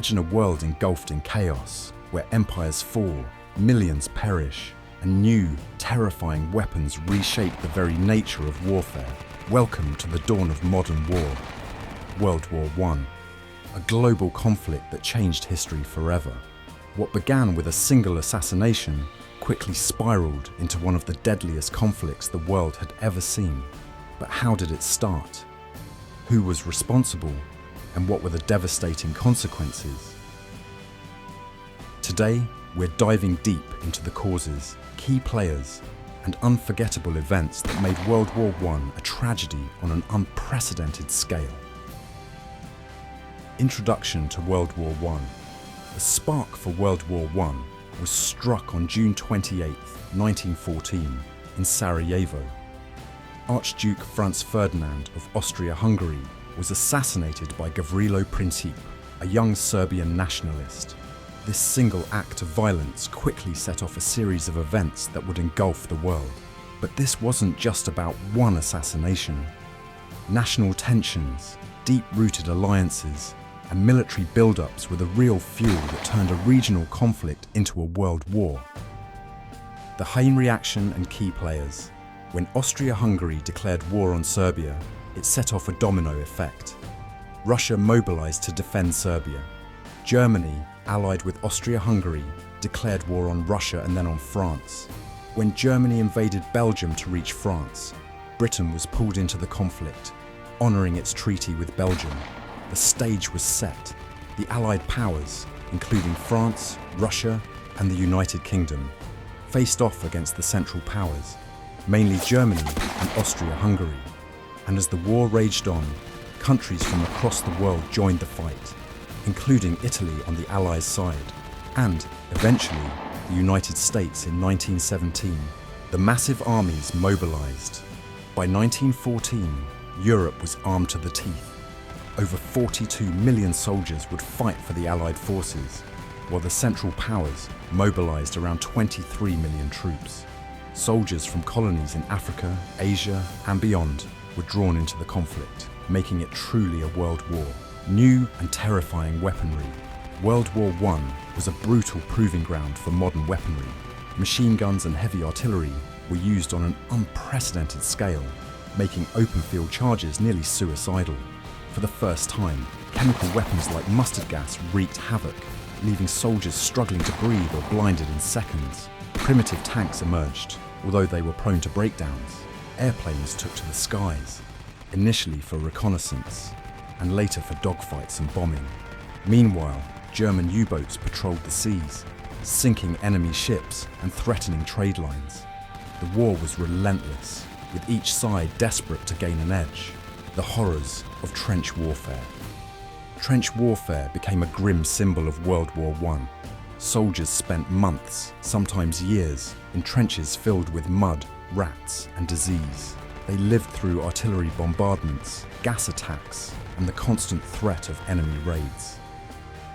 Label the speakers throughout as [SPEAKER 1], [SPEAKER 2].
[SPEAKER 1] Imagine a world engulfed in chaos, where empires fall, millions perish, and new, terrifying weapons reshape the very nature of warfare. Welcome to the dawn of modern war. World War I, a global conflict that changed history forever. What began with a single assassination quickly spiraled into one of the deadliest conflicts the world had ever seen. But how did it start? Who was responsible? And what were the devastating consequences? Today, we're diving deep into the causes, key players, and unforgettable events that made World War I a tragedy on an unprecedented scale. Introduction to World War I. The spark for World War I was struck on June 28, 1914, in Sarajevo. Archduke Franz Ferdinand of Austria-Hungary was assassinated by Gavrilo Princip, a young Serbian nationalist. This single act of violence quickly set off a series of events that would engulf the world. But this wasn't just about one assassination. National tensions, deep-rooted alliances, and military build-ups were the real fuel that turned a regional conflict into a world war. The chain reaction and key players. When Austria-Hungary declared war on Serbia, it set off a domino effect. Russia mobilized to defend Serbia. Germany, allied with Austria-Hungary, declared war on Russia and then on France. When Germany invaded Belgium to reach France, Britain was pulled into the conflict, honoring its treaty with Belgium. The stage was set. The Allied powers, including France, Russia, and the United Kingdom, faced off against the Central Powers, mainly Germany and Austria-Hungary. And as the war raged on, countries from across the world joined the fight, including Italy on the Allies' side, and, eventually, the United States in 1917. The massive armies mobilized. By 1914, Europe was armed to the teeth. Over 42 million soldiers would fight for the Allied forces, while the Central Powers mobilized around 23 million troops. Soldiers from colonies in Africa, Asia, and beyond were drawn into the conflict, making it truly a world war. New and terrifying weaponry. World War I was a brutal proving ground for modern weaponry. Machine guns and heavy artillery were used on an unprecedented scale, making open field charges nearly suicidal. For the first time, chemical weapons like mustard gas wreaked havoc, leaving soldiers struggling to breathe or blinded in seconds. Primitive tanks emerged, although they were prone to breakdowns. Airplanes took to the skies, initially for reconnaissance, and later for dogfights and bombing. Meanwhile, German U-boats patrolled the seas, sinking enemy ships and threatening trade lines. The war was relentless, with each side desperate to gain an edge. The horrors of trench warfare. Trench warfare became a grim symbol of World War I. Soldiers spent months, sometimes years, in trenches filled with mud, rats, and disease. They lived through artillery bombardments, gas attacks, and the constant threat of enemy raids.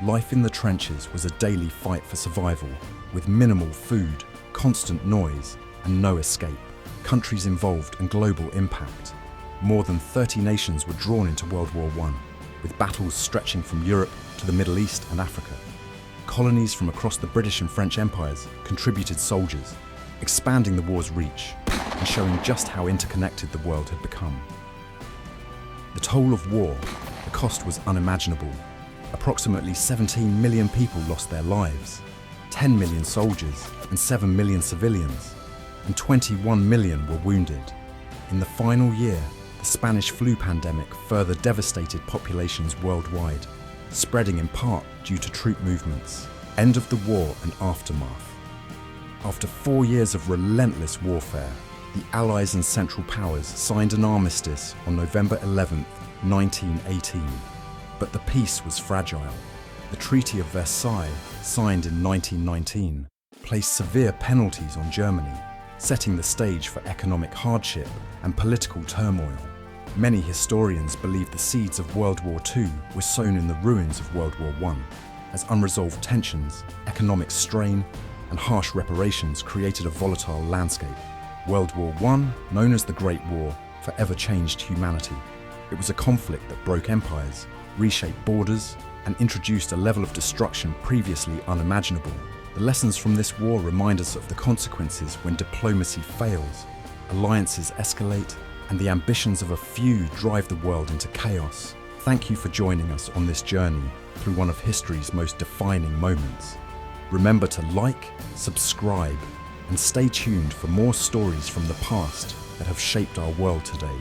[SPEAKER 1] Life in the trenches was a daily fight for survival, with minimal food, constant noise, and no escape. Countries involved and global impact. More than 30 nations were drawn into World War I, with battles stretching from Europe to the Middle East and Africa. Colonies from across the British and French empires contributed soldiers, expanding the war's reach and showing just how interconnected the world had become. The toll of war, the cost was unimaginable. Approximately 17 million people lost their lives, 10 million soldiers and 7 million civilians, and 21 million were wounded. In the final year, the Spanish flu pandemic further devastated populations worldwide, spreading in part due to troop movements. End of the war and aftermath. After 4 years of relentless warfare, the Allies and Central Powers signed an armistice on November 11, 1918. But the peace was fragile. The Treaty of Versailles, signed in 1919, placed severe penalties on Germany, setting the stage for economic hardship and political turmoil. Many historians believe the seeds of World War II were sown in the ruins of World War I, as unresolved tensions, economic strain, and harsh reparations created a volatile landscape. World War I, known as the Great War, forever changed humanity. It was a conflict that broke empires, reshaped borders, and introduced a level of destruction previously unimaginable. The lessons from this war remind us of the consequences when diplomacy fails, alliances escalate, and the ambitions of a few drive the world into chaos. Thank you for joining us on this journey through one of history's most defining moments. Remember to like, subscribe, and stay tuned for more stories from the past that have shaped our world today.